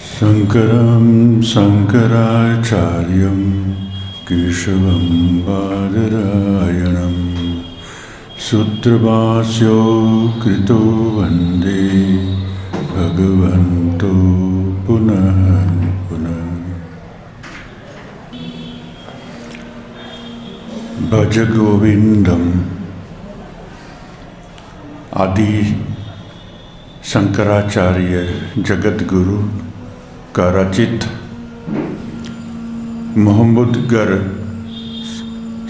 शंकरं शंकराचार्यं केशवं बादरायणं सूत्रभाष्यो कृतो वन्दे भगवन्तो पुनः पुनः। भज गोविंदम आदि शंकराचार्य जगत गुरु का रचित मोहम्मदगर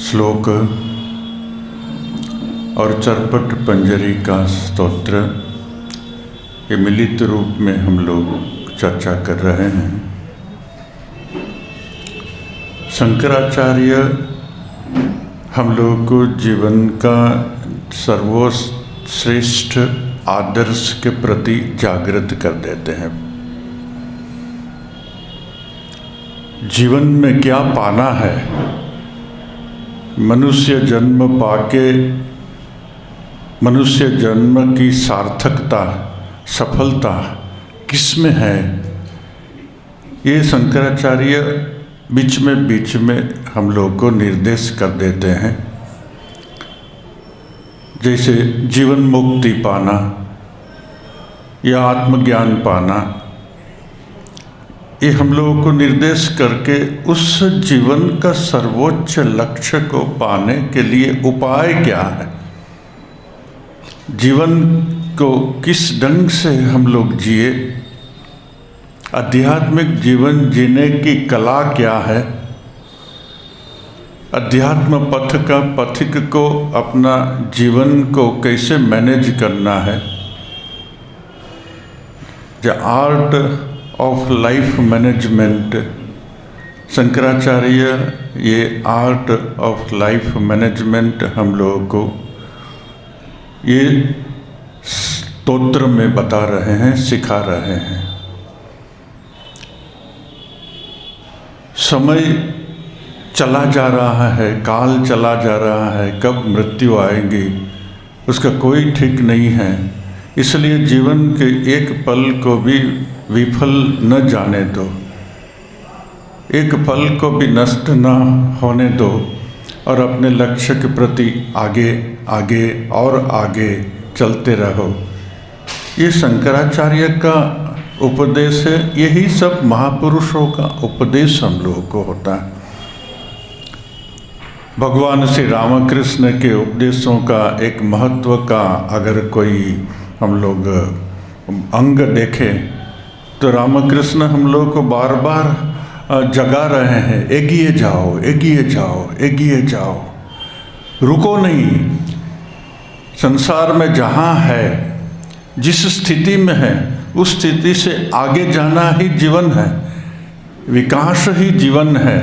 श्लोक और चरपट पंजरी का स्तोत्र ये मिलित रूप में हम लोग चर्चा कर रहे हैं। शंकराचार्य हम लोग को जीवन का सर्वश्रेष्ठ आदर्श के प्रति जागृत कर देते हैं। जीवन में क्या पाना है, मनुष्य जन्म पाके मनुष्य जन्म की सार्थकता सफलता किस में है, ये शंकराचार्य बीच में हम लोग को निर्देश कर देते हैं। जैसे जीवन मुक्ति पाना या आत्मज्ञान पाना, ये हम लोगों को निर्देश करके उस जीवन का सर्वोच्च लक्ष्य को पाने के लिए उपाय क्या है, जीवन को किस ढंग से हम लोग जिए, आध्यात्मिक जीवन जीने की कला क्या है, अध्यात्म पथ का पथिक को अपना जीवन को कैसे मैनेज करना है। The art of life management, Shankaracharya ये आर्ट ऑफ लाइफ मैनेजमेंट हम लोगों को ये स्तोत्र में बता रहे हैं, सिखा रहे हैं। समय चला जा रहा है, काल चला जा रहा है, कब मृत्यु आएगी उसका कोई ठीक नहीं है। इसलिए जीवन के एक पल को भी विफल न जाने दो, एक पल को भी नष्ट न होने दो और अपने लक्ष्य के प्रति आगे आगे और आगे चलते रहो। ये शंकराचार्य का उपदेश है। यही सब महापुरुषों का उपदेश हम लोगों को होता है। भगवान श्री रामकृष्ण के उपदेशों का एक महत्व का अगर कोई हम लोग अंग देखें तो रामकृष्ण हम लोग को बार बार जगा रहे हैं, एगिए जाओ एगिए जाओ एगिए जाओ, रुको नहीं। संसार में जहाँ है, जिस स्थिति में है, उस स्थिति से आगे जाना ही जीवन है, विकास ही जीवन है।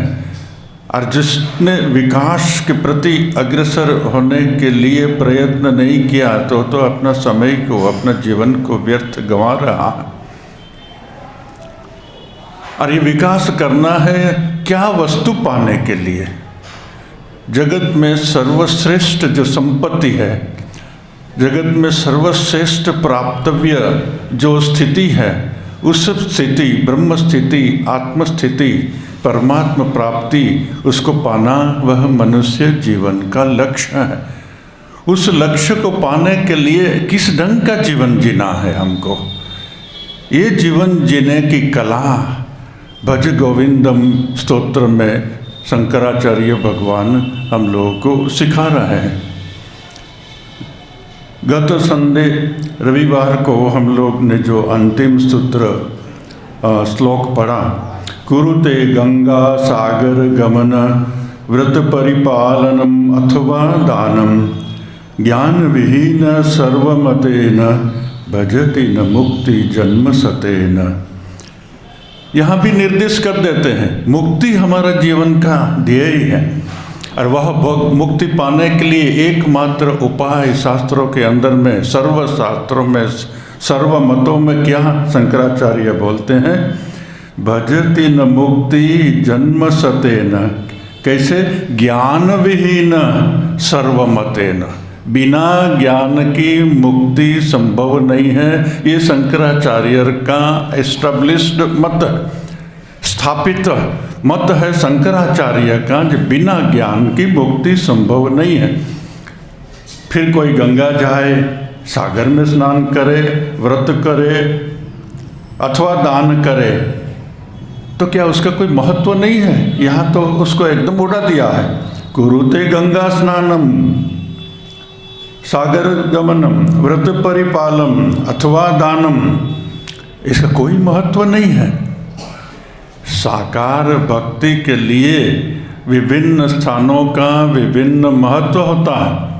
और जिसने विकास के प्रति अग्रसर होने के लिए प्रयत्न नहीं किया तो अपना समय को, अपना जीवन को व्यर्थ गंवा रहा है। और ये विकास करना है क्या वस्तु पाने के लिए? जगत में सर्वश्रेष्ठ जो संपत्ति है, जगत में सर्वश्रेष्ठ प्राप्तव्य जो स्थिति है, उस स्थिति, ब्रह्म स्थिति, आत्मस्थिति, परमात्म प्राप्ति, उसको पाना वह मनुष्य जीवन का लक्ष्य है। उस लक्ष्य को पाने के लिए किस ढंग का जीवन जीना है हमको, ये जीवन जीने की कला भज गोविंदम स्तोत्र में शंकराचार्य भगवान हम लोगों को सिखा रहे हैं। गत संडे रविवार को हम लोग ने जो अंतिम सूत्र श्लोक पढ़ा, कुरुते गंगा सागर गमन व्रत परिपालनम अथवा दानम ज्ञान विहीन सर्वमतेन भजति न मुक्ति जन्म सतेन। यहाँ भी निर्देश कर देते हैं मुक्ति हमारा जीवन का ध्येय है और वह मुक्ति पाने के लिए एकमात्र उपाय शास्त्रों के अंदर में, सर्व शास्त्रों में, सर्व मतों में क्या शंकराचार्य बोलते हैं, भजति न मुक्ति जन्म सतेन। कैसे? ज्ञान विहीन सर्वमतेन। बिना ज्ञान की मुक्ति संभव नहीं है। ये शंकराचार्य का एस्टेब्लिश्ड मत, स्थापित मत है शंकराचार्य का, जो बिना ज्ञान की मुक्ति संभव नहीं है। फिर कोई गंगा जाए, सागर में स्नान करे, व्रत करे अथवा दान करे, तो क्या उसका कोई महत्व नहीं है? यहाँ तो उसको एकदम उड़ा दिया है। कुरुते गंगा स्नानम सागर गमनम व्रत परिपालम अथवा दानम, इसका कोई महत्व नहीं है। साकार भक्ति के लिए विभिन्न स्थानों का विभिन्न महत्व होता है।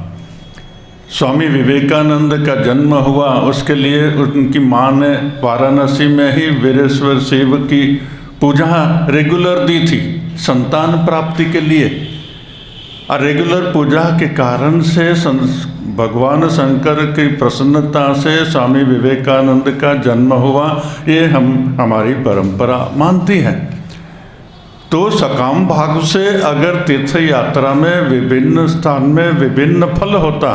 स्वामी विवेकानंद का जन्म हुआ, उसके लिए उनकी माँ ने वाराणसी में ही वीरेश्वर शिव की पूजा रेगुलर दी थी संतान प्राप्ति के लिए। और रेगुलर पूजा के कारण से भगवान शंकर की प्रसन्नता से स्वामी विवेकानंद का जन्म हुआ, ये हमारी परंपरा मानती है। तो सकाम भाव से अगर तीर्थ यात्रा में विभिन्न स्थान में विभिन्न फल होता,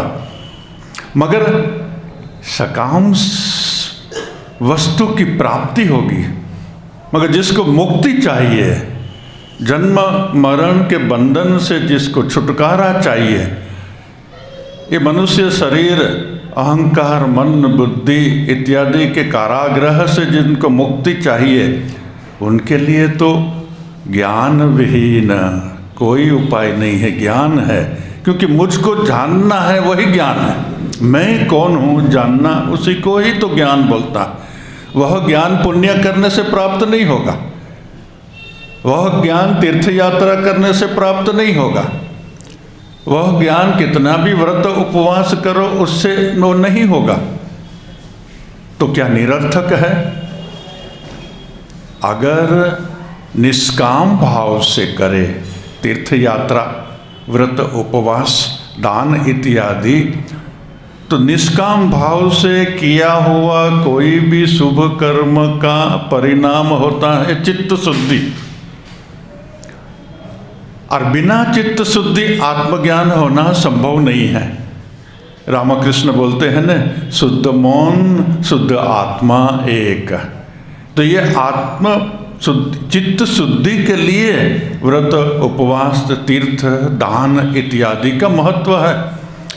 मगर सकाम वस्तु की प्राप्ति होगी। मगर जिसको मुक्ति चाहिए, जन्म मरण के बंधन से जिसको छुटकारा चाहिए, ये मनुष्य शरीर अहंकार मन बुद्धि इत्यादि के कारागृह से जिनको मुक्ति चाहिए, उनके लिए तो ज्ञान विहीन कोई उपाय नहीं है। ज्ञान है, क्योंकि मुझको जानना है वही ज्ञान है। मैं कौन हूँ जानना, उसी को ही तो ज्ञान बोलता। वह ज्ञान पुण्य करने से प्राप्त नहीं होगा, वह ज्ञान तीर्थ यात्रा करने से प्राप्त नहीं होगा, वह ज्ञान कितना भी व्रत उपवास करो उससे वो नहीं होगा। तो क्या निरर्थक है? अगर निष्काम भाव से करे तीर्थ यात्रा व्रत उपवास दान इत्यादि, तो निष्काम भाव से किया हुआ कोई भी शुभ कर्म का परिणाम होता है चित्त शुद्धि। और बिना चित्त शुद्धि आत्मज्ञान होना संभव नहीं है। रामकृष्ण बोलते हैं न, शुद्ध मौन शुद्ध आत्मा एक। तो ये आत्म चित्त शुद्धि के लिए व्रत उपवास तीर्थ दान इत्यादि का महत्व है।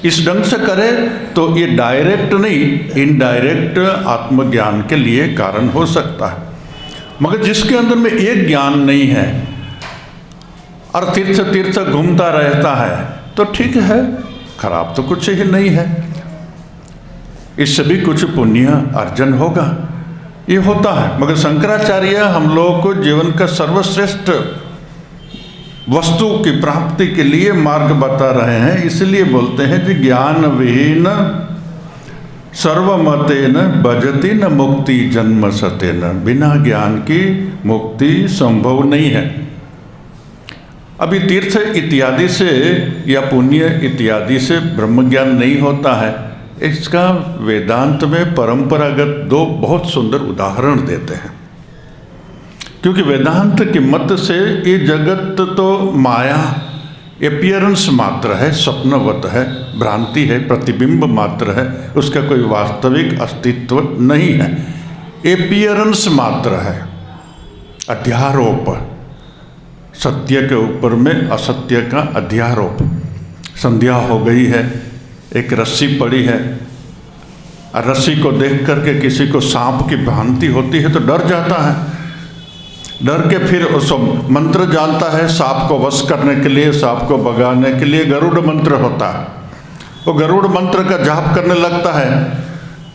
इस ढंग से करे तो ये डायरेक्ट नहीं इनडायरेक्ट आत्मज्ञान के लिए कारण हो सकता है। मगर जिसके अंदर में एक ज्ञान नहीं है और तीर्थ तीर्थ घूमता रहता है, तो ठीक है, खराब तो कुछ ही नहीं है, इससे भी कुछ पुण्य अर्जन होगा, ये होता है। मगर शंकराचार्य हम लोगों को जीवन का सर्वश्रेष्ठ वस्तु की प्राप्ति के लिए मार्ग बता रहे हैं। इसलिए बोलते हैं कि ज्ञान विहीन सर्वमतेन भजति न मुक्ति जन्म सतेन। बिना ज्ञान की मुक्ति संभव नहीं है। अभी तीर्थ इत्यादि से या पुण्य इत्यादि से ब्रह्म ज्ञान नहीं होता है। इसका वेदांत में परंपरागत दो बहुत सुंदर उदाहरण देते हैं। क्योंकि वेदांत के मत से ये जगत तो माया एपियरेंस मात्र है, स्वप्नवत है, भ्रांति है, प्रतिबिंब मात्र है, उसका कोई वास्तविक अस्तित्व नहीं है, एपियरेंस मात्र है, अध्यारोप, सत्य के ऊपर में असत्य का अध्यारोप। संध्या हो गई है, एक रस्सी पड़ी है, और रस्सी को देख करके किसी को सांप की भ्रांति होती है तो डर जाता है, डर के फिर उस मंत्र जानता है सांप को वश करने के लिए, सांप को भगाने के लिए गरुड़ मंत्र होता है। वो गरुड़ मंत्र का जाप करने लगता है।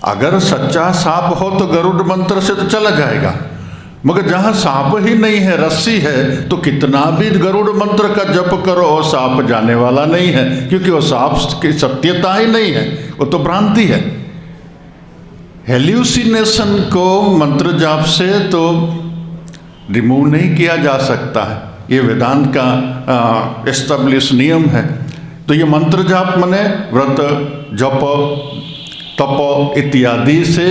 अगर सच्चा सांप हो तो गरुड़ मंत्र से तो चला जाएगा, मगर जहाँ सांप ही नहीं है, रस्सी है, तो कितना भी गरुड़ मंत्र का जप करो वो सांप जाने वाला नहीं है, क्योंकि वो सांप की सत्यता ही नहीं है, वो तो भ्रांति है। हेल्यूसिनेशन को मंत्र जाप से तो रिमूव नहीं किया जा सकता है, ये वेदांत का एस्टेब्लिश नियम है। तो ये मंत्र जाप मने व्रत जप तप इत्यादि से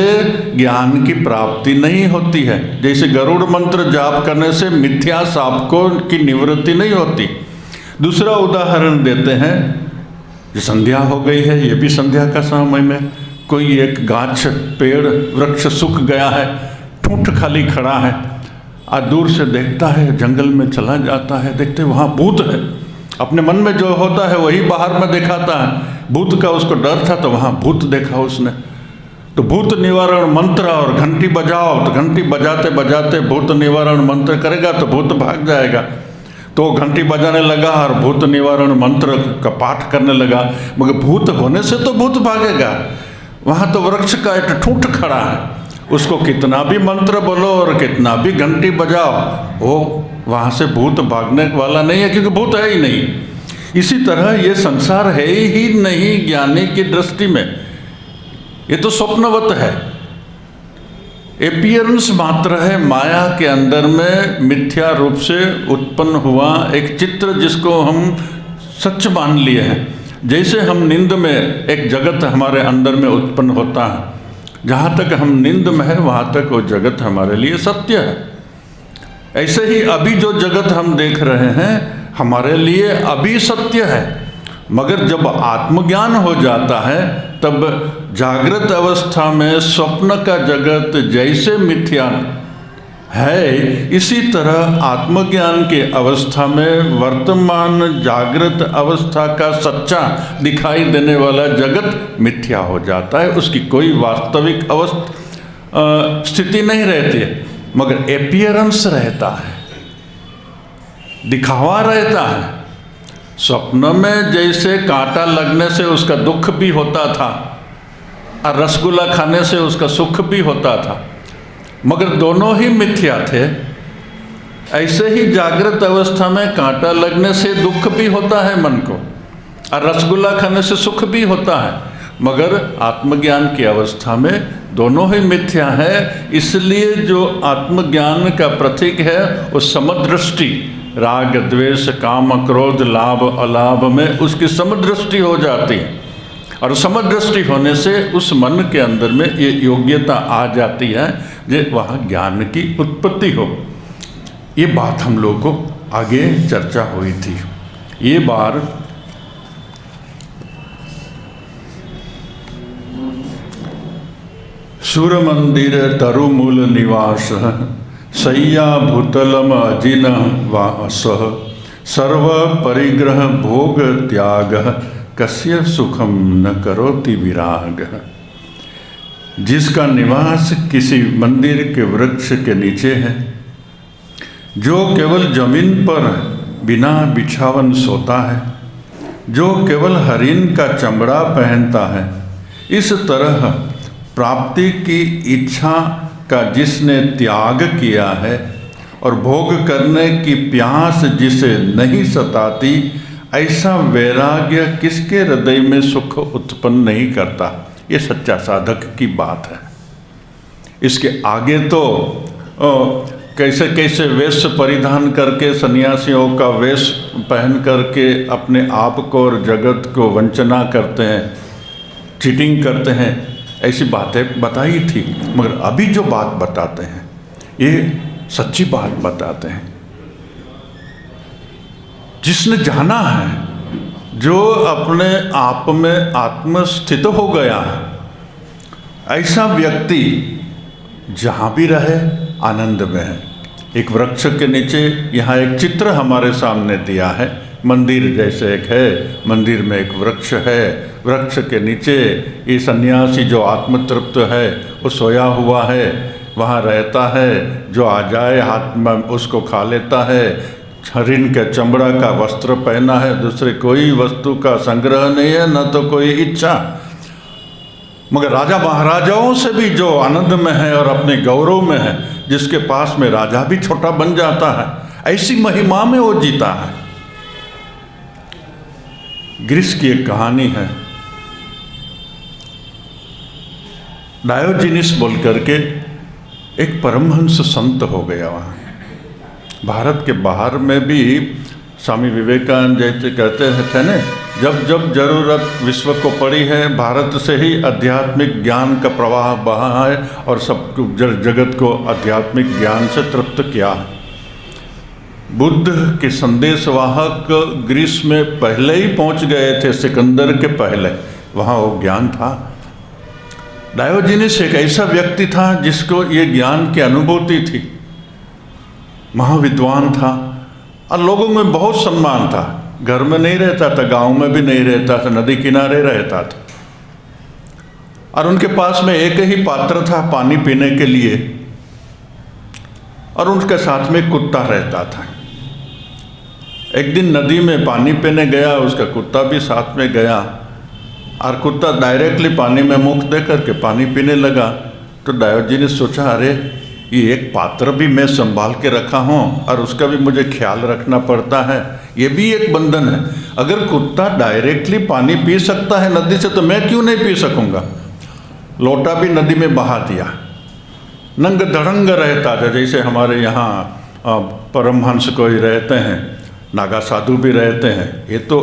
ज्ञान की प्राप्ति नहीं होती है। जैसे गरुड़ मंत्र जाप करने से मिथ्या सांप को की निवृत्ति नहीं होती। दूसरा उदाहरण देते हैं, ये संध्या हो गई है, ये भी संध्या का समय में कोई एक गाछ पेड़ वृक्ष सूख गया है, ठूंठ खाली खड़ा है, आज दूर से देखता है, जंगल में चला जाता है, देखते वहाँ भूत है। अपने मन में जो होता है वही बाहर में दिखाता है। भूत का उसको डर था तो वहाँ भूत देखा उसने, तो भूत निवारण मंत्र और घंटी बजाओ, तो घंटी बजाते बजाते भूत निवारण मंत्र करेगा तो भूत भाग जाएगा। तो घंटी बजाने लगा और भूत निवारण मंत्र का पाठ करने लगा, मगर भूत होने से तो भूत भागेगा। वहाँ तो वृक्ष का एक ठूंठ खड़ा है, उसको कितना भी मंत्र बोलो और कितना भी घंटी बजाओ, वो वहाँ से भूत भागने वाला नहीं है, क्योंकि भूत है ही नहीं। इसी तरह ये संसार है ही नहीं ज्ञानी की दृष्टि में, ये तो स्वप्नवत है, एपियरेंस मात्र है, माया के अंदर में मिथ्या रूप से उत्पन्न हुआ एक चित्र जिसको हम सच मान लिए हैं। जैसे हम नींद में एक जगत हमारे अंदर में उत्पन्न होता है, जहाँ तक हम नींद में है वहाँ तक वो जगत हमारे लिए सत्य है। ऐसे ही अभी जो जगत हम देख रहे हैं हमारे लिए अभी सत्य है, मगर जब आत्मज्ञान हो जाता है तब जागृत अवस्था में स्वप्न का जगत जैसे मिथ्या है, इसी तरह आत्मज्ञान के अवस्था में वर्तमान जागृत अवस्था का सच्चा दिखाई देने वाला जगत मिथ्या हो जाता है। उसकी कोई वास्तविक स्थिति नहीं रहती है, मगर एपियरेंस रहता है, दिखावा रहता है। स्वप्न में जैसे कांटा लगने से उसका दुख भी होता था और रसगुल्ला खाने से उसका सुख भी होता था, मगर दोनों ही मिथ्या थे। ऐसे ही जागृत अवस्था में कांटा लगने से दुख भी होता है मन को और रसगुल्ला खाने से सुख भी होता है, मगर आत्मज्ञान की अवस्था में दोनों ही मिथ्या है। इसलिए जो आत्मज्ञान का प्रतीक है वो समदृष्टि, राग द्वेष काम क्रोध लाभ अलाभ में उसकी समदृष्टि हो जाती है, और समदृष्टि होने से उस मन के अंदर में ये योग्यता आ जाती है जो वहाँ ज्ञान की उत्पत्ति हो। ये बात हम लोग को आगे चर्चा हुई थी। ये बार सूर्य मंदिर तरुमूल निवास शय्या भूतलम अजिन वास सर्व परिग्रह भोग त्याग कस्य सुखम न करोति विराग। जिसका निवास किसी मंदिर के वृक्ष के नीचे है, जो केवल जमीन पर बिना बिछावन सोता है, जो केवल हरिन का चमड़ा पहनता है, इस तरह प्राप्ति की इच्छा का जिसने त्याग किया है और भोग करने की प्यास जिसे नहीं सताती, ऐसा वैराग्य किसके हृदय में सुख उत्पन्न नहीं करता। ये सच्चा साधक की बात है। इसके आगे तो कैसे कैसे वेश परिधान करके सन्यासियों का वेश पहन करके अपने आप को और जगत को वंचना करते हैं, चीटिंग करते हैं, ऐसी बातें बताई थी। मगर अभी जो बात बताते हैं ये सच्ची बात बताते हैं। जिसने जाना है, जो अपने आप में आत्मस्थित हो गया है, ऐसा व्यक्ति जहाँ भी रहे आनंद में है। एक वृक्ष के नीचे यहाँ एक चित्र हमारे सामने दिया है, मंदिर जैसे एक है, मंदिर में एक वृक्ष है, वृक्ष के नीचे ये सन्यासी जो आत्मतृप्त है वो सोया हुआ है, वहाँ रहता है, जो आ जाए हाथ में उसको खा लेता है। हरिन के चमड़ा का वस्त्र पहना है, दूसरे कोई वस्तु का संग्रह नहीं है, न तो कोई इच्छा। मगर राजा महाराजाओं से भी जो आनंद में है और अपने गौरव में है, जिसके पास में राजा भी छोटा बन जाता है, ऐसी महिमा में वो जीता है। ग्रीस की एक कहानी है, डायोजिनिस बोल करके एक परमहंस संत हो गया वहाँ। भारत के बाहर में भी स्वामी विवेकानंद जैसे कहते थे न, जब जब जरूरत विश्व को पड़ी है, भारत से ही आध्यात्मिक ज्ञान का प्रवाह बहा है और सब जगत को आध्यात्मिक ज्ञान से तृप्त किया है। बुद्ध के संदेशवाहक ग्रीस में पहले ही पहुंच गए थे, सिकंदर के पहले वहाँ वो ज्ञान था। डायोजनीस एक ऐसा व्यक्ति था जिसको ये ज्ञान की अनुभूति थी, महाविद्वान था और लोगों में बहुत सम्मान था। घर में नहीं रहता था, गांव में भी नहीं रहता था, नदी किनारे रहता था और उनके पास में एक ही पात्र था पानी पीने के लिए और उनके साथ में कुत्ता रहता था। एक दिन नदी में पानी पीने गया, उसका कुत्ता भी साथ में गया और कुत्ता डायरेक्टली पानी में मुख दे करके पानी पीने लगा। तो डायोजनीस सोचा, अरे ये एक पात्र भी मैं संभाल के रखा हूँ और उसका भी मुझे ख्याल रखना पड़ता है, ये भी एक बंधन है। अगर कुत्ता डायरेक्टली पानी पी सकता है नदी से तो मैं क्यों नहीं पी सकूँगा। लोटा भी नदी में बहा दिया, नंग धड़ंग रहता था। जैसे हमारे यहाँ परमहंस कोई रहते हैं, नागा साधु भी रहते हैं, ये तो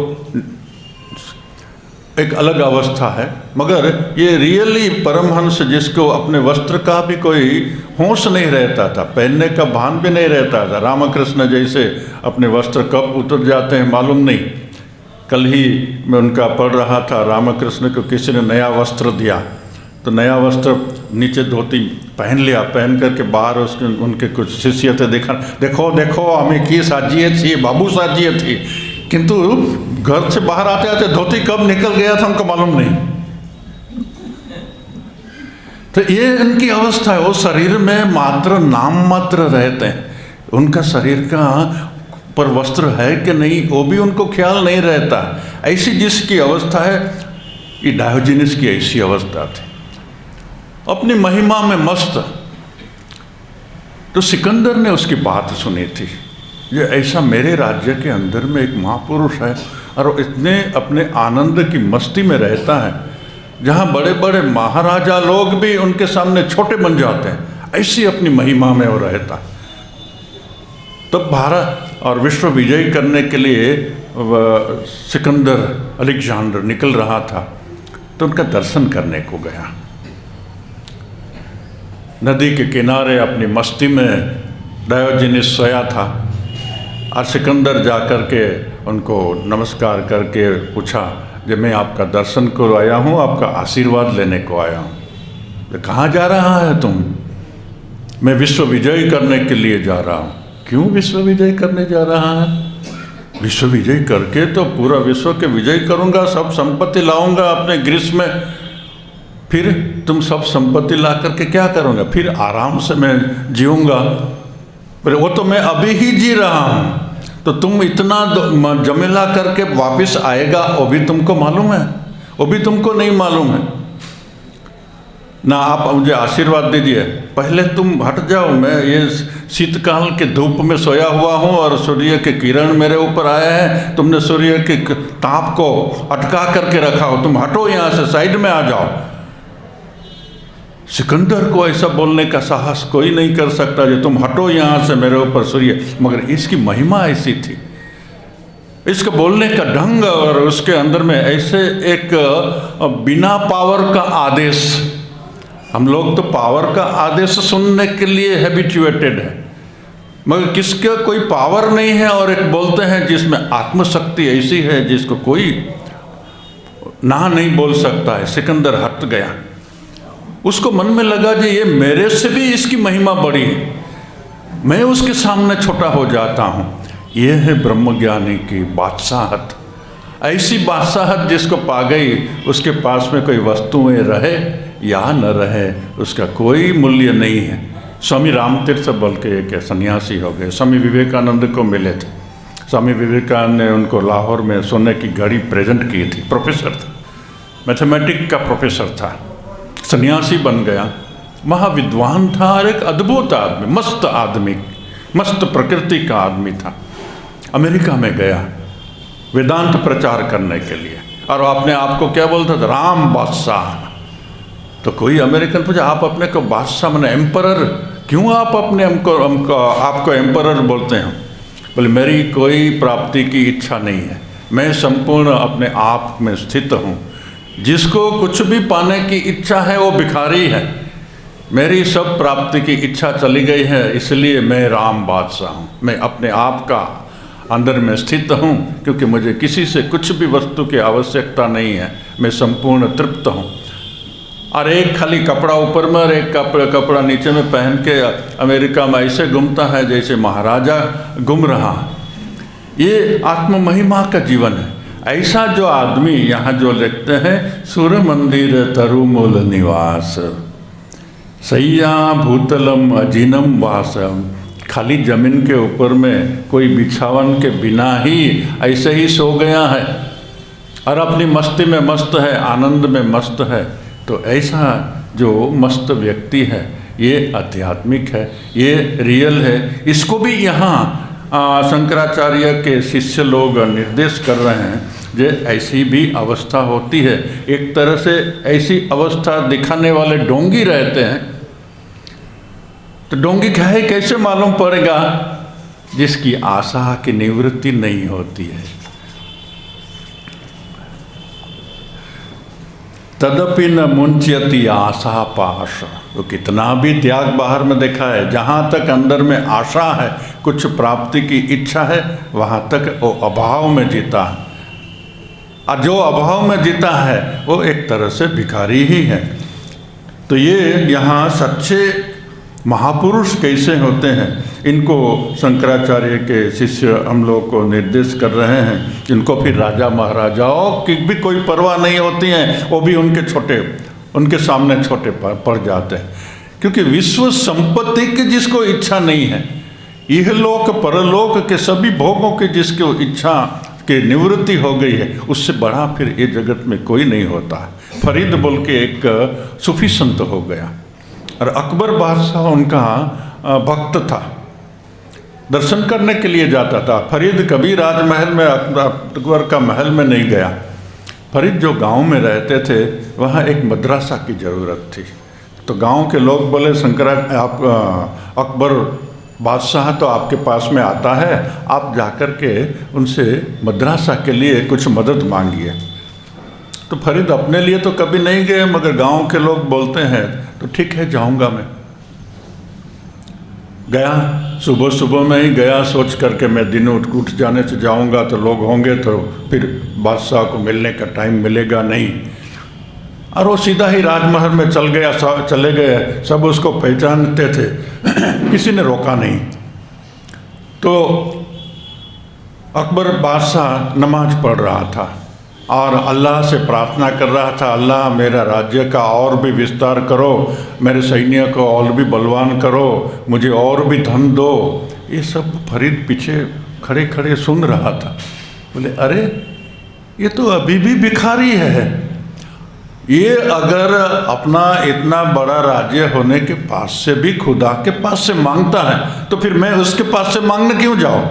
एक अलग अवस्था है, मगर ये रियली परमहंस जिसको अपने वस्त्र का भी कोई होश नहीं रहता था, पहनने का भान भी नहीं रहता था। रामकृष्ण जैसे अपने वस्त्र कब उतर जाते हैं मालूम नहीं। कल ही मैं उनका पढ़ रहा था, रामकृष्ण को किसी ने नया वस्त्र दिया तो नया वस्त्र नीचे धोती पहन लिया, पहन करके बाहर उसके उनके कुछ शिष्य थे, देखो देखो हमें की साजिए थी, बाबू साजिए थी, किंतु घर से बाहर आते आते धोती कब निकल गया था उनको मालूम नहीं। तो ये इनकी अवस्था है, वो शरीर में मात्र नाम मात्र रहते हैं, उनका शरीर का पर वस्त्र है कि नहीं वो भी उनको ख्याल नहीं रहता। ऐसी जिसकी अवस्था है, ये डायोजनीस की ऐसी अवस्था थी, अपनी महिमा में मस्त। तो सिकंदर ने उसकी बात सुनी थी, ये ऐसा मेरे राज्य के अंदर में एक महापुरुष है और वो इतने अपने आनंद की मस्ती में रहता है, जहाँ बड़े बड़े महाराजा लोग भी उनके सामने छोटे बन जाते हैं, ऐसी अपनी महिमा में वो रहता। तब तो भारत और विश्व विजय करने के लिए सिकंदर अलेक्जेंडर निकल रहा था, तो उनका दर्शन करने को गया। नदी के किनारे अपनी मस्ती में डायोजनीस सोया था और सिकंदर जा कर के उनको नमस्कार करके पूछा, जब मैं आपका दर्शन को आया हूँ, आपका आशीर्वाद लेने को आया हूँ। तो कहाँ जा रहा है तुम? मैं विश्व विजय करने के लिए जा रहा हूँ। क्यों विश्व विजय करने जा रहा है? विश्व विजय करके तो पूरा विश्व के विजय करूँगा, सब संपत्ति लाऊंगा अपने ग्रीस में। फिर तुम सब संपत्ति ला करके क्या करूँगा? फिर आराम से मैं जीऊँगा। पर वो तो मैं अभी ही जी रहा हूँ, तो तुम इतना जमेला करके वापस आएगा वो भी तुमको मालूम है? वो भी तुमको नहीं मालूम है ना। आप मुझे आशीर्वाद दीजिए, पहले तुम हट जाओ। मैं ये शीतकाल के धूप में सोया हुआ हूँ और सूर्य के किरण मेरे ऊपर आए हैं, तुमने सूर्य के ताप को अटका करके रखा हो, तुम हटो यहाँ से, साइड में आ जाओ। सिकंदर को ऐसा बोलने का साहस कोई नहीं कर सकता जो तुम हटो यहाँ से मेरे ऊपर सूर्य, मगर इसकी महिमा ऐसी थी, इसके बोलने का ढंग और उसके अंदर में ऐसे एक बिना पावर का आदेश। हम लोग तो पावर का आदेश सुनने के लिए हैबिचुएटेड है, मगर किसका कोई पावर नहीं है और एक बोलते हैं जिसमें आत्मशक्ति ऐसी है जिसको कोई ना नहीं बोल सकता है। सिकंदर हट गया, उसको मन में लगा कि ये मेरे से भी इसकी महिमा बड़ी है, मैं उसके सामने छोटा हो जाता हूँ। ये है ब्रह्मज्ञानी की बादशाहत, ऐसी बादशाहत जिसको पा गई उसके पास में कोई वस्तुएं रहे या न रहे उसका कोई मूल्य नहीं है। स्वामी रामतीर्थ बोल के एक सन्यासी हो गए, स्वामी विवेकानंद को मिले थे। स्वामी विवेकानंद ने उनको लाहौर में सोने की घड़ी प्रेजेंट की थी। प्रोफेसर था, मैथमेटिक्स का प्रोफेसर था, सन्यासी बन गया, महाविद्वान था और एक अद्भुत आदमी, मस्त आदमी, मस्त प्रकृति का आदमी था। अमेरिका में गया वेदांत प्रचार करने के लिए और अपने आप को क्या बोलता था? राम बादशाह। तो कोई अमेरिकन पूछा, आप अपने को बादशाह माने एम्परर, क्यों आप अपने हमको आपको एम्परर बोलते हैं? बोले मेरी कोई प्राप्ति की इच्छा नहीं है, मैं संपूर्ण अपने आप में स्थित हूँ। जिसको कुछ भी पाने की इच्छा है वो भिखारी है, मेरी सब प्राप्ति की इच्छा चली गई है, इसलिए मैं राम बादशाह हूँ। मैं अपने आप का अंदर में स्थित हूँ, क्योंकि मुझे किसी से कुछ भी वस्तु की आवश्यकता नहीं है। मैं संपूर्ण तृप्त हूँ। और एक खाली कपड़ा ऊपर में और एक कपड़ा नीचे में पहन के अमेरिका में ऐसे घूमता है जैसे महाराजा घूम रहा। ये आत्म महिमा का जीवन है। ऐसा जो आदमी यहाँ जो लिखते हैं, सूर्य मंदिर तरुमूल निवास, सैया भूतलम अजिनम वासम, खाली जमीन के ऊपर में कोई बिछावन के बिना ही ऐसे ही सो गया है और अपनी मस्ती में मस्त है, आनंद में मस्त है। तो ऐसा जो मस्त व्यक्ति है ये आध्यात्मिक है, ये रियल है। इसको भी यहाँ शंकराचार्य के शिष्य लोग निर्देश कर रहे हैं जे ऐसी भी अवस्था होती है। एक तरह से ऐसी अवस्था दिखाने वाले डोंगी रहते हैं। तो डोंगी क्या है कैसे मालूम पड़ेगा? जिसकी आशा की निवृत्ति नहीं होती है। तदपि न मुंच्यति आशा पाश, तो कितना भी त्याग बाहर में देखा है, जहाँ तक अंदर में आशा है, कुछ प्राप्ति की इच्छा है, वहाँ तक वो अभाव में जीता है। और जो अभाव में जीता है वो एक तरह से भिखारी ही है। तो ये यहाँ सच्चे महापुरुष कैसे होते हैं, इनको शंकराचार्य के शिष्य हम लोग को निर्देश कर रहे हैं। जिनको फिर राजा महाराजाओं की भी कोई परवाह नहीं होती है, वो भी उनके सामने छोटे पड़ जाते हैं। क्योंकि विश्व संपत्ति की जिसको इच्छा नहीं है, यह लोक परलोक के सभी भोगों की जिसको इच्छा की निवृत्ति हो गई है, उससे बड़ा फिर ये जगत में कोई नहीं होता। फरीद बोल के एक सूफी संत हो गया और अकबर बादशाह उनका भक्त था, दर्शन करने के लिए जाता था। फरीद कभी राजमहल में, अकबर का महल में नहीं गया। फरीद जो गांव में रहते थे वहाँ एक मदरसा की ज़रूरत थी। तो गांव के लोग बोले, आप अकबर बादशाह तो आपके पास में आता है, आप जाकर के उनसे मदरसा के लिए कुछ मदद मांगिए। तो फरीद अपने लिए तो कभी नहीं गए, मगर गांव के लोग बोलते हैं तो ठीक है जाऊंगा। मैं गया, सुबह सुबह में ही गया, सोच करके मैं दिन उठ जाने से जाऊंगा तो लोग होंगे, तो फिर बादशाह को मिलने का टाइम मिलेगा नहीं। और वो सीधा ही राजमहल में चले गए। सब उसको पहचानते थे, किसी ने रोका नहीं। तो अकबर बादशाह नमाज पढ़ रहा था और अल्लाह से प्रार्थना कर रहा था, अल्लाह मेरा राज्य का और भी विस्तार करो, मेरे सैन्य को और भी बलवान करो, मुझे और भी धन दो। ये सब फरीद पीछे खड़े खड़े सुन रहा था। बोले अरे ये तो अभी भी भिखारी है। ये अगर अपना इतना बड़ा राज्य होने के पास से भी खुदा के पास से मांगता है, तो फिर मैं उसके पास से मांगने क्यों जाऊँ?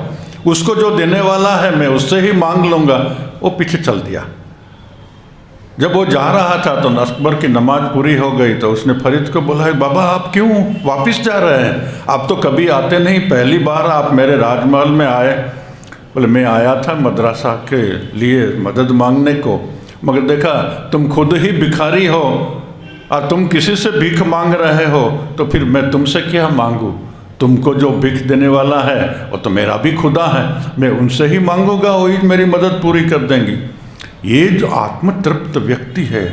उसको जो देने वाला है मैं उससे ही मांग लूँगा। वो पीछे चल दिया। जब वो जा रहा था तो अकबर की नमाज पूरी हो गई, तो उसने फरीद को बोला, बाबा आप क्यों वापस जा रहे हैं? आप तो कभी आते नहीं, पहली बार आप मेरे राजमहल में आए। बोले मैं आया था मदरसा के लिए मदद मांगने को, मगर देखा तुम खुद ही भिखारी हो और तुम किसी से भीख मांग रहे हो, तो फिर मैं तुमसे क्या मांगूँ? तुमको जो भीख देने वाला है वो तो मेरा भी खुदा है, मैं उनसे ही मांगूंगा, वही मेरी मदद पूरी कर देंगी। ये जो आत्मतृप्त व्यक्ति है,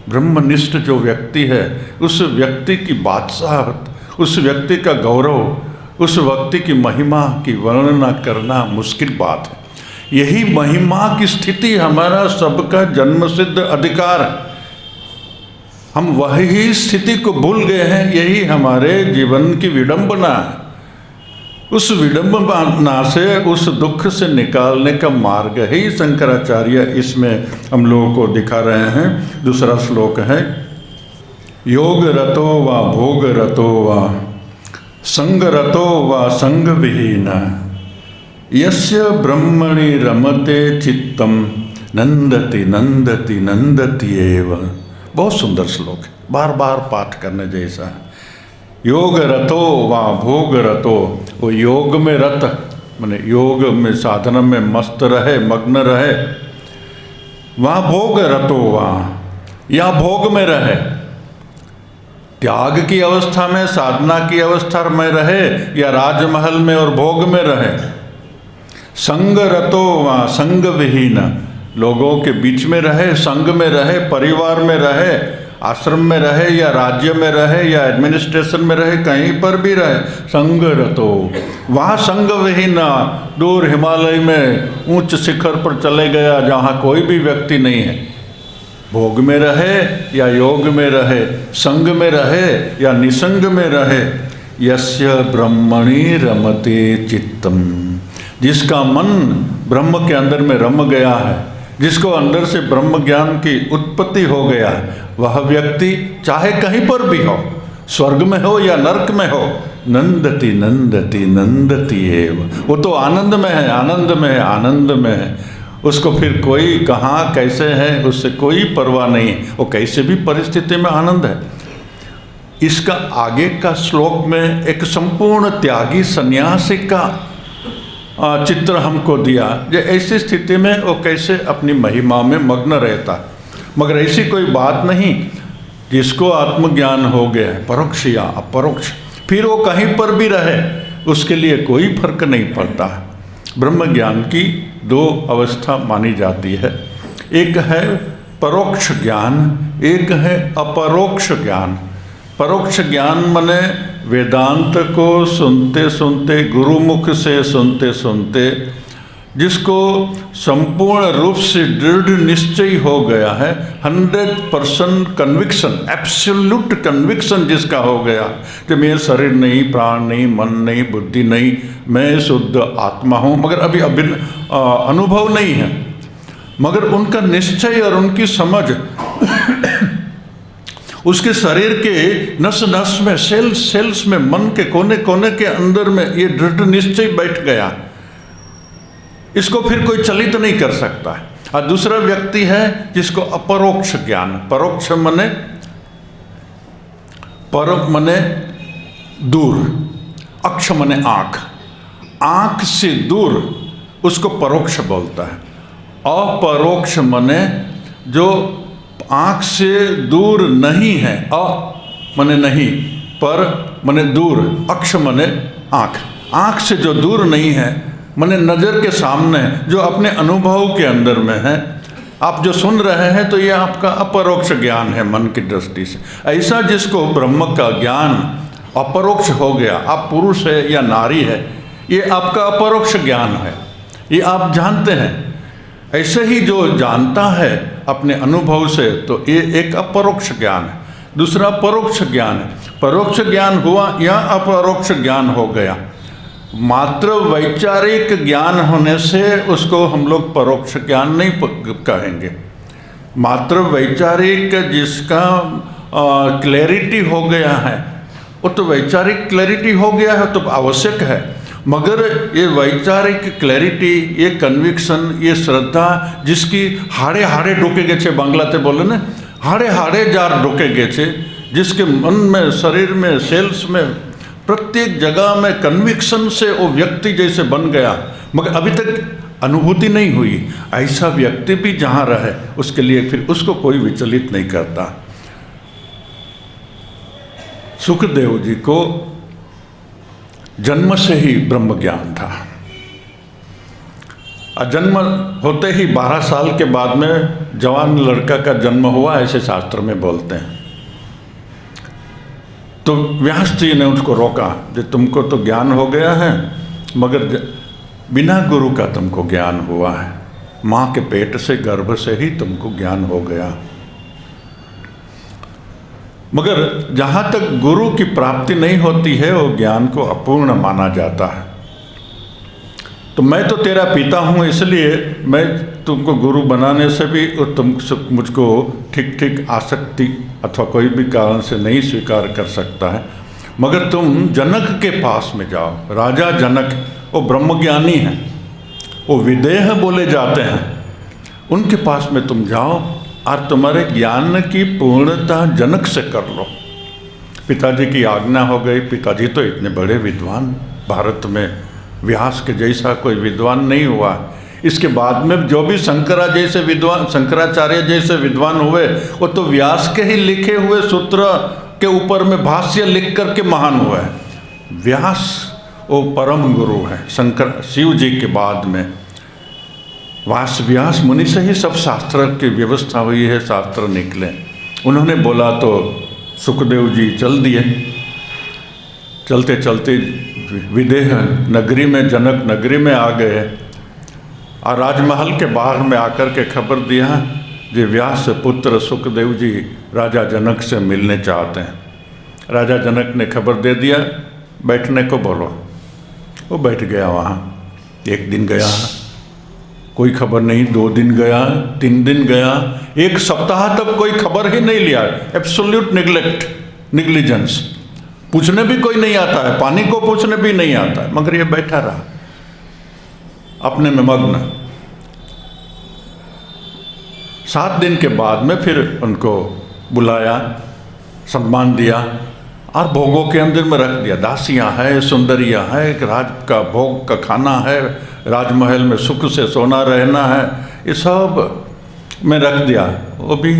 ब्रह्मनिष्ठ जो व्यक्ति है, उस व्यक्ति की बादशाहत, उस व्यक्ति का गौरव, उस व्यक्ति की महिमा की वर्णना करना मुश्किल बात है। यही महिमा की स्थिति हमारा सबका जन्मसिद्ध अधिकार है। हम वही स्थिति को भूल गए हैं, यही हमारे जीवन की विडंबना है। उस विडंबना से, उस दुख से निकालने का मार्ग ही शंकराचार्य इसमें हम लोगों को दिखा रहे हैं। दूसरा श्लोक है, योग रतो व भोग रतो व संग रतो व संग विहीन यस्य ब्रह्मणि रमते चित्तम नंदति नंदति नंदति एव। बहुत सुंदर श्लोक है, बार बार पाठ करने जैसा है। योग रतो व भोग रतो, वो योग में रत माने योग में साधना में मस्त रहे, मग्न रहे। वहाँ भोग रतो वा, या भोग में रहे। त्याग की अवस्था में, साधना की अवस्था में रहे या राजमहल में और भोग में रहे, संग रतो वहाँ संग विहीन, लोगों के बीच में रहे, संग में रहे, परिवार में रहे, आश्रम में रहे या राज्य में रहे या एडमिनिस्ट्रेशन में रहे, कहीं पर भी रहे, संग रतो वहाँ संग विहीन, दूर हिमालय में ऊंच शिखर पर चले गया जहाँ कोई भी व्यक्ति नहीं है, भोग में रहे या योग में रहे, संग में रहे या निसंग में रहे, यस्य ब्रह्मणि रमते चित्तम, जिसका मन ब्रह्म के अंदर में रम गया है, जिसको अंदर से ब्रह्म ज्ञान की उत्पत्ति हो गया है, वह व्यक्ति चाहे कहीं पर भी हो, स्वर्ग में हो या नरक में हो, नंदति नंदति नंदति एव, वो तो आनंद में है, आनंद में है, आनंद में है, उसको फिर कोई कहाँ कैसे है उससे कोई परवाह नहीं है, वो कैसे भी परिस्थिति में आनंद है। इसका आगे का श्लोक में एक संपूर्ण त्यागी सन्यासी का चित्र हमको दिया, जो ऐसी स्थिति में वो कैसे अपनी महिमा में मग्न रहता। मगर ऐसी कोई बात नहीं, जिसको आत्मज्ञान हो गया है, परोक्ष या अपरोक्ष, फिर वो कहीं पर भी रहे, उसके लिए कोई फर्क नहीं पड़ता है। ब्रह्म ज्ञान की दो अवस्था मानी जाती है, एक है परोक्ष ज्ञान, एक है अपरोक्ष ज्ञान। परोक्ष ज्ञान माने वेदांत को सुनते सुनते, गुरुमुख से सुनते सुनते, जिसको संपूर्ण रूप से दृढ़ निश्चय हो गया है, 100% कन्विक्शन, एब्सोल्यूट कन्विक्शन जिसका हो गया कि मेरे शरीर नहीं, प्राण नहीं, मन नहीं, बुद्धि नहीं, मैं शुद्ध आत्मा हूँ, मगर अभी अनुभव नहीं है, मगर उनका निश्चय और उनकी समझ उसके शरीर के नस नस में, सेल्स में, मन के कोने कोने के अंदर में ये दृढ़ निश्चय बैठ गया, इसको फिर कोई चलित नहीं कर सकता है। और दूसरा व्यक्ति है जिसको अपरोक्ष ज्ञान, परोक्ष मने पर मने दूर, अक्ष मने आँख, आँख से दूर, उसको परोक्ष बोलता है। अपरोक्ष मने जो आँख से दूर नहीं है, मने नहीं, पर मने दूर, अक्ष मने आँख, आँख से जो दूर नहीं है, मने नज़र के सामने, जो अपने अनुभव के अंदर में है। आप जो सुन रहे हैं तो ये आपका अपरोक्ष ज्ञान है मन की दृष्टि से। ऐसा जिसको ब्रह्म का ज्ञान अपरोक्ष हो गया, आप पुरुष है या नारी है, ये आपका अपरोक्ष ज्ञान है, ये आप जानते हैं। ऐसे ही जो जानता है अपने अनुभव से, तो ये एक अपरोक्ष ज्ञान है। दूसरा परोक्ष ज्ञान है। परोक्ष ज्ञान हुआ या अपरोक्ष ज्ञान हो गया। मात्र वैचारिक ज्ञान होने से उसको हम लोग परोक्ष ज्ञान नहीं कहेंगे। मात्र वैचारिक जिसका क्लैरिटी हो गया है, वो तो वैचारिक क्लैरिटी हो गया है तो आवश्यक है, मगर ये वैचारिक क्लैरिटी, ये कन्विक्शन, ये श्रद्धा जिसकी हाड़े हाड़े ढुके गए छे, बांग्लाते बोले ना, हाड़े हाड़े जार ढुके गए छे, जिसके मन में, शरीर में, सेल्स में, प्रत्येक जगह में कन्विक्शन से वो व्यक्ति जैसे बन गया, मगर अभी तक अनुभूति नहीं हुई। ऐसा व्यक्ति भी जहाँ रहे उसके लिए फिर उसको कोई विचलित नहीं करता। सुखदेव जी को जन्म से ही ब्रह्म ज्ञान था। जन्म होते ही 12 साल के बाद में जवान लड़का का जन्म हुआ, ऐसे शास्त्र में बोलते हैं। तो व्यास जी ने उसको रोका, जो तुमको तो ज्ञान हो गया है, मगर बिना गुरु का तुमको ज्ञान हुआ है, माँ के पेट से, गर्भ से ही तुमको ज्ञान हो गया, मगर जहाँ तक गुरु की प्राप्ति नहीं होती है वो ज्ञान को अपूर्ण माना जाता है। तो मैं तो तेरा पिता हूँ, इसलिए मैं तुमको गुरु बनाने से भी और तुम मुझको ठीक ठीक आसक्ति अथवा कोई भी कारण से नहीं स्वीकार कर सकता है, मगर तुम जनक के पास में जाओ। राजा जनक वो ब्रह्मज्ञानी हैं, वो विदेह बोले जाते हैं, उनके पास में तुम जाओ और तुम्हारे ज्ञान की पूर्णता जनक से कर लो। पिताजी की आज्ञा हो गई। पिताजी तो इतने बड़े विद्वान, भारत में व्यास के जैसा कोई विद्वान नहीं हुआ। इसके बाद में जो भी शंकराचार्य जैसे विद्वान हुए, वो तो व्यास के ही लिखे हुए सूत्र के ऊपर में भाष्य लिख करके महान हुआ है। व्यास वो परम गुरु है, शंकर शिव जी के बाद में व्यास मुनि से ही सब शास्त्र की व्यवस्था हुई है, शास्त्र निकले। उन्होंने बोला तो सुखदेव जी चल दिए। चलते चलते विदेह नगरी में, जनक नगरी में आ गए और राजमहल के बाहर में आकर के खबर दिया कि व्यास पुत्र सुखदेव जी राजा जनक से मिलने चाहते हैं। राजा जनक ने खबर दे दिया, बैठने को बोलो। वो बैठ गया वहाँ। एक दिन गया, कोई खबर नहीं, 2 दिन गया, 3 दिन गया, 1 सप्ताह तक कोई खबर ही नहीं लिया। Absolute negligence. पूछने भी कोई नहीं आता है, पानी को पूछने भी नहीं आता है, मगर ये बैठा रहा अपने में मग्न। 7 दिन के बाद में फिर उनको बुलाया, सम्मान दिया और भोगों के अंदर में रख दिया। दासियां है, सुंदरियां है, राज का भोग का खाना है, राजमहल में सुख से सोना रहना है, ये सब में रख दिया। वो भी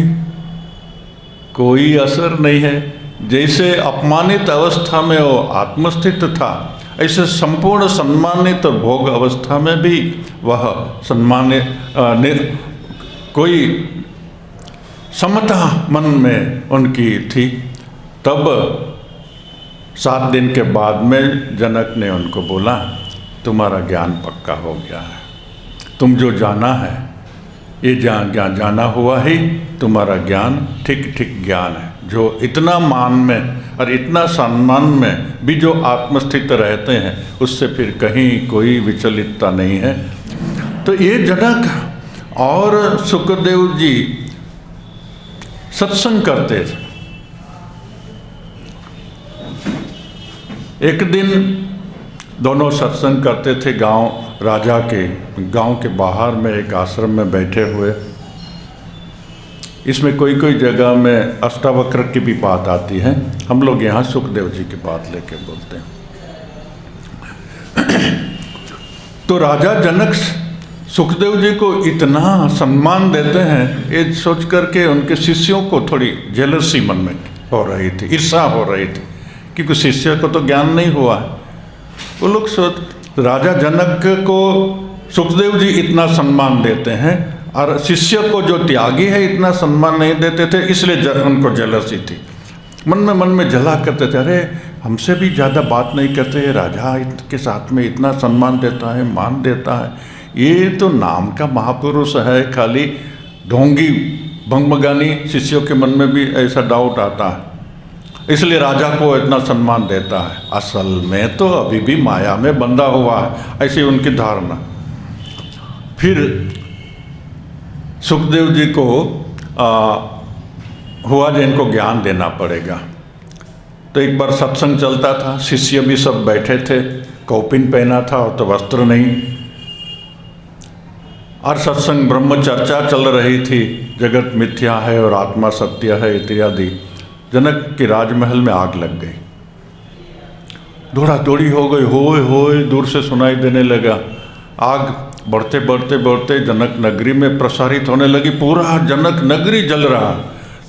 कोई असर नहीं है। जैसे अपमानित अवस्था में वो आत्मस्थित था, ऐसे संपूर्ण सम्मानित और भोग अवस्था में भी वह सम्मानित कोई समता मन में उनकी थी। तब 7 दिन के बाद में जनक ने उनको बोला, तुम्हारा ज्ञान पक्का हो गया है, तुम जो जाना है ये जाना हुआ ही तुम्हारा ज्ञान ठीक ज्ञान है। जो इतना मान में और इतना सम्मान में भी जो आत्मस्थित रहते हैं, उससे फिर कहीं कोई विचलितता नहीं है। तो ये जनक और सुखदेव जी सत्संग करते थे। एक दिन दोनों सत्संग करते थे गांव के बाहर में एक आश्रम में बैठे हुए। इसमें कोई जगह में अष्टावक्र की भी बात आती है, हम लोग यहाँ सुखदेव जी की बात लेके बोलते हैं। तो राजा जनक सुखदेव जी को इतना सम्मान देते हैं, ये सोच करके उनके शिष्यों को थोड़ी जेलसी मन में हो रही थी, ईर्ष्या हो रही थी, क्योंकि शिष्य को तो ज्ञान नहीं हुआ है। वो लोग राजा जनक को सुखदेव जी इतना सम्मान देते हैं और शिष्य को जो त्यागी है इतना सम्मान नहीं देते थे, इसलिए उनको जेलसी थी। मन में जला करते थे, अरे हमसे भी ज़्यादा बात नहीं करते, राजा के साथ में इतना सम्मान देता है, मान देता है, ये तो नाम का महापुरुष है, खाली ढोंगी भंगमगानी। शिष्यों के मन में भी ऐसा डाउट आता है, इसलिए राजा को इतना सम्मान देता है। असल में तो अभी भी माया में बंधा हुआ है, ऐसी उनकी धारणा। फिर सुखदेव जी को हुआ जो इनको ज्ञान देना पड़ेगा। तो एक बार सत्संग चलता था, शिष्य भी सब बैठे थे, कौपिन पहना था और तो वस्त्र नहीं, और सत्संग ब्रह्म चर्चा चल रही थी, जगत मिथ्या है और आत्मा सत्य है इत्यादि। जनक के राजमहल में आग लग गई, दौड़ा दौड़ी हो गई, होए दूर से सुनाई देने लगा। आग बढ़ते जनक नगरी में प्रसारित होने लगी, पूरा जनक नगरी जल रहा,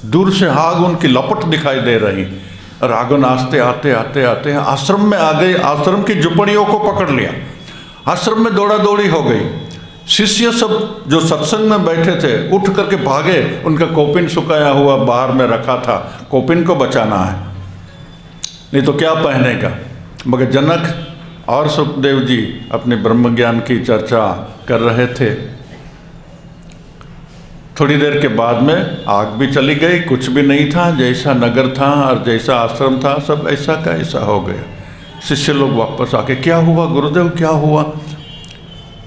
दूर से आग उनकी लपट दिखाई दे रही। और आगन आते आश्रम में आ गई, आश्रम की झुपड़ियों को पकड़ लिया, आश्रम में दौड़ा दौड़ी हो गई। शिष्य सब जो सत्संग में बैठे थे उठ करके भागे, उनका कौपिन सुखाया हुआ बाहर में रखा था, कौपिन को बचाना है, नहीं तो क्या पहनेगा। मगर जनक और सुखदेव जी अपने ब्रह्म ज्ञान की चर्चा कर रहे थे। थोड़ी देर के बाद में आग भी चली गई, कुछ भी नहीं था, जैसा नगर था और जैसा आश्रम था सब ऐसा का ऐसा हो गया। शिष्य लोग वापस आके, क्या हुआ गुरुदेव, क्या हुआ?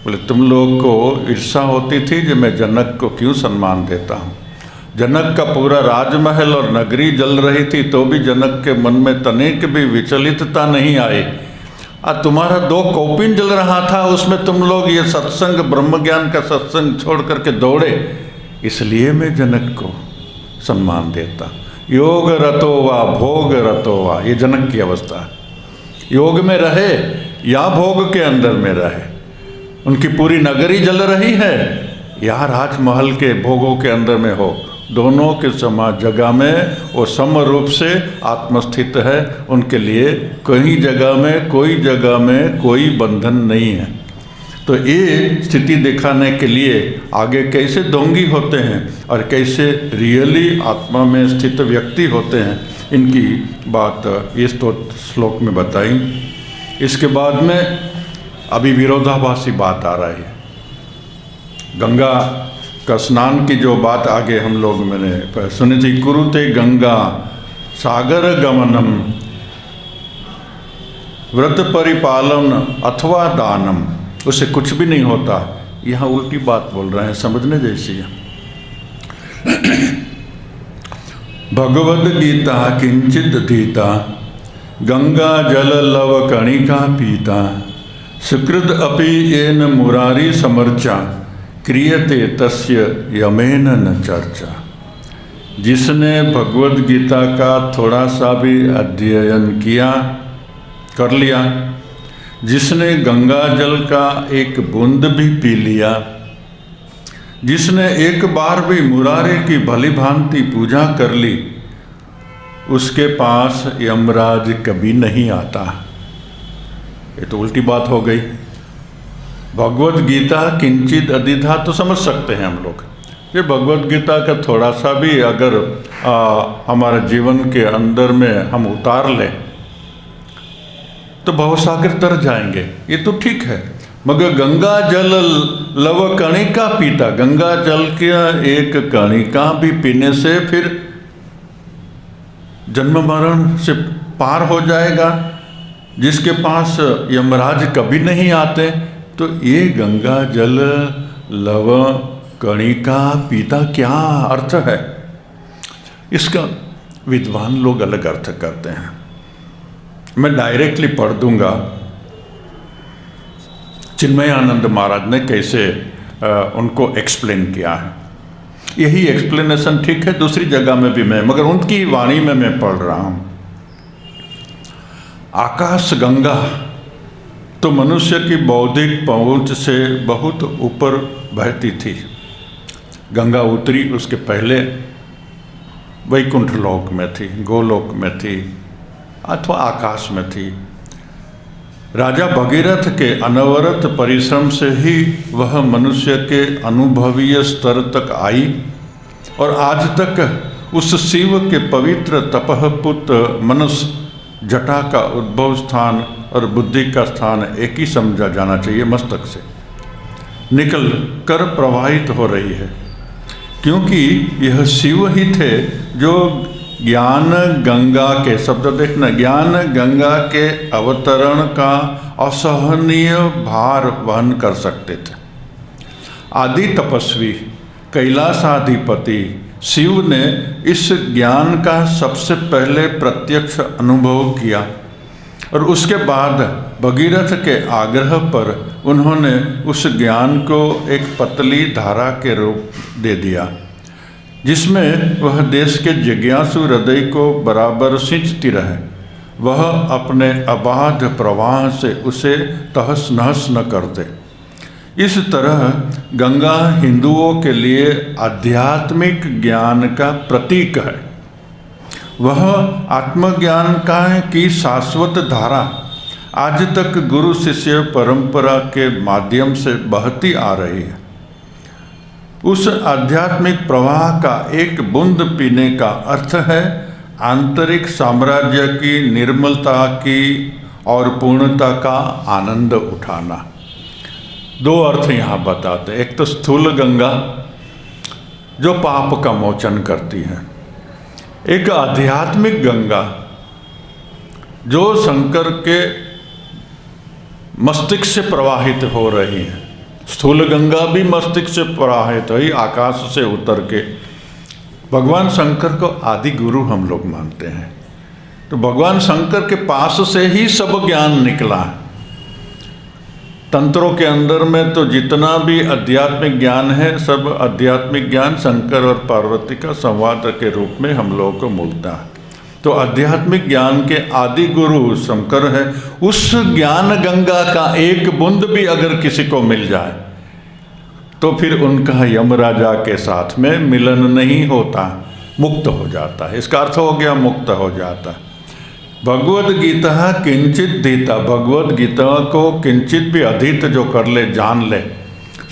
बोले तुम लोग को ईर्ष्या होती थी कि मैं जनक को क्यों सम्मान देता हूँ। जनक का पूरा राजमहल और नगरी जल रही थी तो भी जनक के मन में तनिक भी विचलितता नहीं आई, और तुम्हारा 2 कौपिन जल रहा था, उसमें तुम लोग ये सत्संग ब्रह्म ज्ञान का सत्संग छोड़ करके दौड़े, इसलिए मैं जनक को सम्मान देता। योग रतो वा भोग रतो वा, ये जनक की अवस्था है। योग में रहे या भोग के अंदर में रहे, उनकी पूरी नगरी जल रही है या राजमहल के भोगों के अंदर में हो, दोनों के समान जगह में वो सम रूप से आत्मस्थित है। उनके लिए कहीं जगह में कोई बंधन नहीं है। तो ये स्थिति दिखाने के लिए आगे कैसे ढोंगी होते हैं और कैसे रियली आत्मा में स्थित व्यक्ति होते हैं, इनकी बात इस श्लोक में बताई। इसके बाद में अभी विरोधाभासी बात आ रही है। गंगा का स्नान की जो बात आगे हम लोग मैंने सुनी थी, कुरुते गंगा सागर गमनम व्रत परिपालन अथवा दानम, उससे कुछ भी नहीं होता। यहाँ उल्टी बात बोल रहे हैं, समझने जैसी है। भगवद गीता किंचित धीता गंगा जल लव कणिका पीता सुकृत अपि येन मुरारी समर्चा क्रियते तस्य यमेन न चर्चा। जिसने भगवद गीता का थोड़ा सा भी अध्ययन कर लिया, जिसने गंगा जल का एक बूंद भी पी लिया, जिसने एक बार भी मुरारी की भली भांति पूजा कर ली, उसके पास यमराज कभी नहीं आता। ये तो उल्टी बात हो गई। भगवद गीता किंचित अधिधा तो समझ सकते हैं हम लोग। ये भगवद गीता का थोड़ा सा भी अगर हमारे जीवन के अंदर में हम उतार लें तो भवसागर तर जाएंगे, ये तो ठीक है। मगर गंगा जल लव कणिका पीता, गंगा जल के एक कणिका भी पीने से फिर जन्म मरण से पार हो जाएगा, जिसके पास यमराज कभी नहीं आते। तो ये गंगा जल लव कणिका पीता क्या अर्थ है, इसका विद्वान लोग अलग अर्थ करते हैं। मैं डायरेक्टली पढ़ दूंगा चिन्मयानंद महाराज ने कैसे उनको एक्सप्लेन किया है। यही एक्सप्लेनेशन ठीक है दूसरी जगह में भी मैं, मगर उनकी वाणी में मैं पढ़ रहा हूं। आकाश गंगा तो मनुष्य की बौद्धिक पहुंच से बहुत ऊपर बहती थी। गंगा उतरी उसके पहले वैकुंठ लोक में थी, गोलोक में थी, अथवा आकाश में थी। राजा भगीरथ के अनवरत परिश्रम से ही वह मनुष्य के अनुभवीय स्तर तक आई और आज तक उस शिव के पवित्र तपःपुत मनस जटा का उद्भव स्थान और बुद्धि का स्थान एक ही समझा जाना चाहिए, मस्तक से निकल कर प्रवाहित हो रही है। क्योंकि यह शिव ही थे जो ज्ञान गंगा के, शब्द देखना, ज्ञान गंगा के अवतरण का असहनीय भार वहन कर सकते थे। आदि तपस्वी कैलाशाधिपति शिव ने इस ज्ञान का सबसे पहले प्रत्यक्ष अनुभव किया और उसके बाद भगीरथ के आग्रह पर उन्होंने उस ज्ञान को एक पतली धारा के रूप दे दिया, जिसमें वह देश के जिज्ञासु हृदय को बराबर सिंचती रहे। वह अपने अबाध प्रवाह से उसे तहस नहस न कर दे। इस तरह गंगा हिंदुओं के लिए आध्यात्मिक ज्ञान का प्रतीक है। वह आत्मज्ञान का की शाश्वत धारा आज तक गुरु शिष्य परंपरा के माध्यम से बहती आ रही है। उस आध्यात्मिक प्रवाह का एक बूंद पीने का अर्थ है आंतरिक साम्राज्य की निर्मलता की और पूर्णता का आनंद उठाना। दो अर्थ यहाँ बताते, एक तो स्थूल गंगा जो पाप का मोचन करती है, एक आध्यात्मिक गंगा जो शंकर के मस्तिष्क से प्रवाहित हो रही है। स्थूल गंगा भी मस्तिष्क से प्रवाहित हुई आकाश से उतर के। भगवान शंकर को आदि गुरु हम लोग मानते हैं, तो भगवान शंकर के पास से ही सब ज्ञान निकला। तंत्रों के अंदर में तो जितना भी आध्यात्मिक ज्ञान है, सब आध्यात्मिक ज्ञान शंकर और पार्वती का संवाद के रूप में हम लोगों को मिलता है। तो आध्यात्मिक ज्ञान के आदि गुरु शंकर है। उस ज्ञान गंगा का एक बूंद भी अगर किसी को मिल जाए तो फिर उनका यमराजा के साथ में मिलन नहीं होता, मुक्त हो जाता है। इसका अर्थ हो गया मुक्त हो जाता। भगवद गीता किंचित दीता, भगवद गीता को किंचित भी अधीत जो कर ले, जान ले,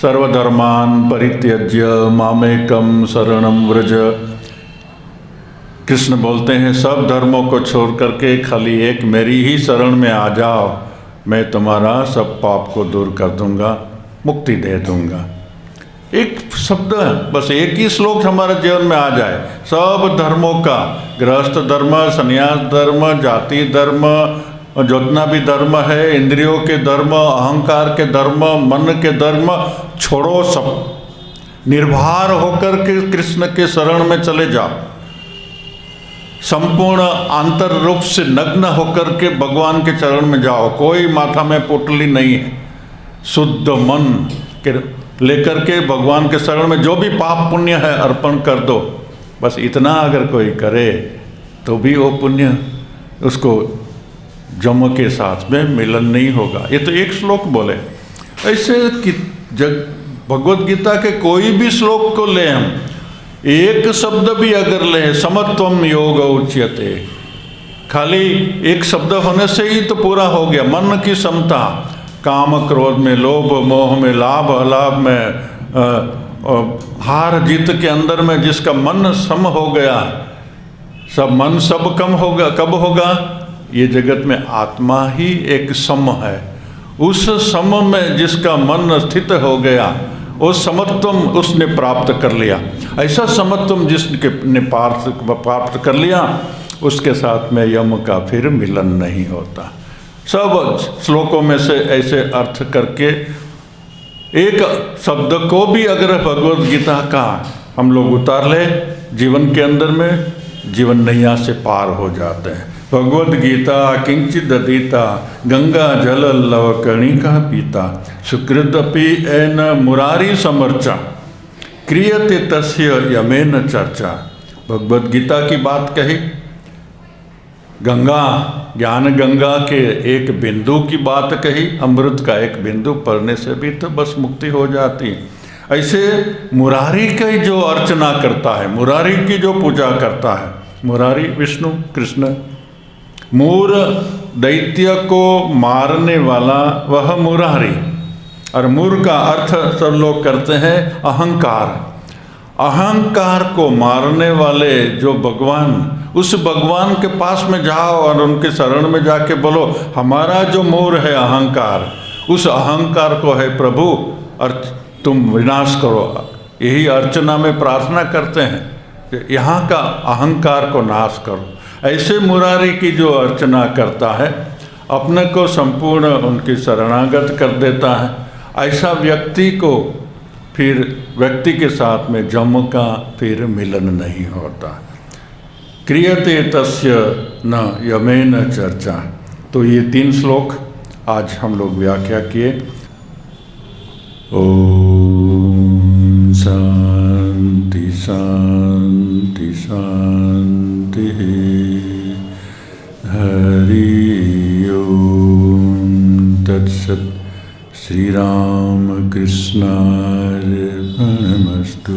सर्वधर्मान परित्यज्य मामेकम शरणम व्रज। कृष्ण बोलते हैं सब धर्मों को छोड़ करके खाली एक मेरी ही शरण में आ जाओ, मैं तुम्हारा सब पाप को दूर कर दूंगा, मुक्ति दे दूंगा। एक शब्द, बस एक ही श्लोक हमारे जीवन में आ जाए, सब धर्मों का, गृहस्थ धर्म, संन्यास धर्म, जाति धर्म, जितना भी धर्म है, इंद्रियों के धर्म, अहंकार के धर्म, मन के धर्म छोड़ो, सब निर्भर होकर के कृष्ण के शरण में चले जाओ। संपूर्ण आंतर रूप से नग्न होकर के भगवान के चरण में जाओ, कोई माथा में पोटली नहीं है, शुद्ध मन के लेकर के भगवान के शरण में जो भी पाप पुण्य है अर्पण कर दो। बस इतना अगर कोई करे तो भी वो पुण्य उसको जम के साथ में मिलन नहीं होगा। ये तो एक श्लोक बोले। ऐसे भगवद गीता के कोई भी श्लोक को ले, हम एक शब्द भी अगर ले, समत्वम योग उच्यते, खाली एक शब्द होने से ही तो पूरा हो गया। मन की समता, काम क्रोध में, लोभ मोह में, लाभ अलाभ में, हार जीत के अंदर में जिसका मन सम हो गया, सब मन सब कम होगा, कब होगा? ये जगत में आत्मा ही एक सम है। उस सम में जिसका मन स्थित हो गया, वो समत्वम उसने प्राप्त कर लिया। ऐसा समत्वम जिसके ने प्राप्त कर लिया, उसके साथ में यम का फिर मिलन नहीं होता। सब श्लोकों में से ऐसे अर्थ करके एक शब्द को भी अगर भगवद गीता का हम लोग उतार ले जीवन के अंदर में, जीवन नैया से पार हो जाते हैं। भगवद गीता किंचित अधीता, गंगा जल लव कणिका पीता, सुकृदपि एन मुरारी समर्चा, क्रियते तस्य यमेन चर्चा। भगवद गीता की बात कही, गंगा ज्ञान गंगा के एक बिंदु की बात कही, अमृत का एक बिंदु पढ़ने से भी तो बस मुक्ति हो जाती। ऐसे मुरारी की जो अर्चना करता है, मुरारी की जो पूजा करता है, मुरारी विष्णु कृष्ण, मूर दैत्य को मारने वाला वह मुरारी। और मूर का अर्थ सब लोग करते हैं अहंकार। अहंकार को मारने वाले जो भगवान, उस भगवान के पास में जाओ और उनके शरण में जाके बोलो, हमारा जो मूर है अहंकार, उस अहंकार को है प्रभु और तुम विनाश करो। यही अर्चना में प्रार्थना करते हैं कि यहाँ का अहंकार को नाश करो। ऐसे मुरारी की जो अर्चना करता है, अपने को संपूर्ण उनकी शरणागत कर देता है, ऐसा व्यक्ति को फिर व्यक्ति के साथ में जम का फिर मिलन नहीं होता। क्रियते तस्य न यमेन चर्चा। तो ये 3 श्लोक आज हम लोग व्याख्या किए। ओम शांति शांति शांति। हरि ओम तत्सत्। श्री राम कृष्णार्पणमस्तु।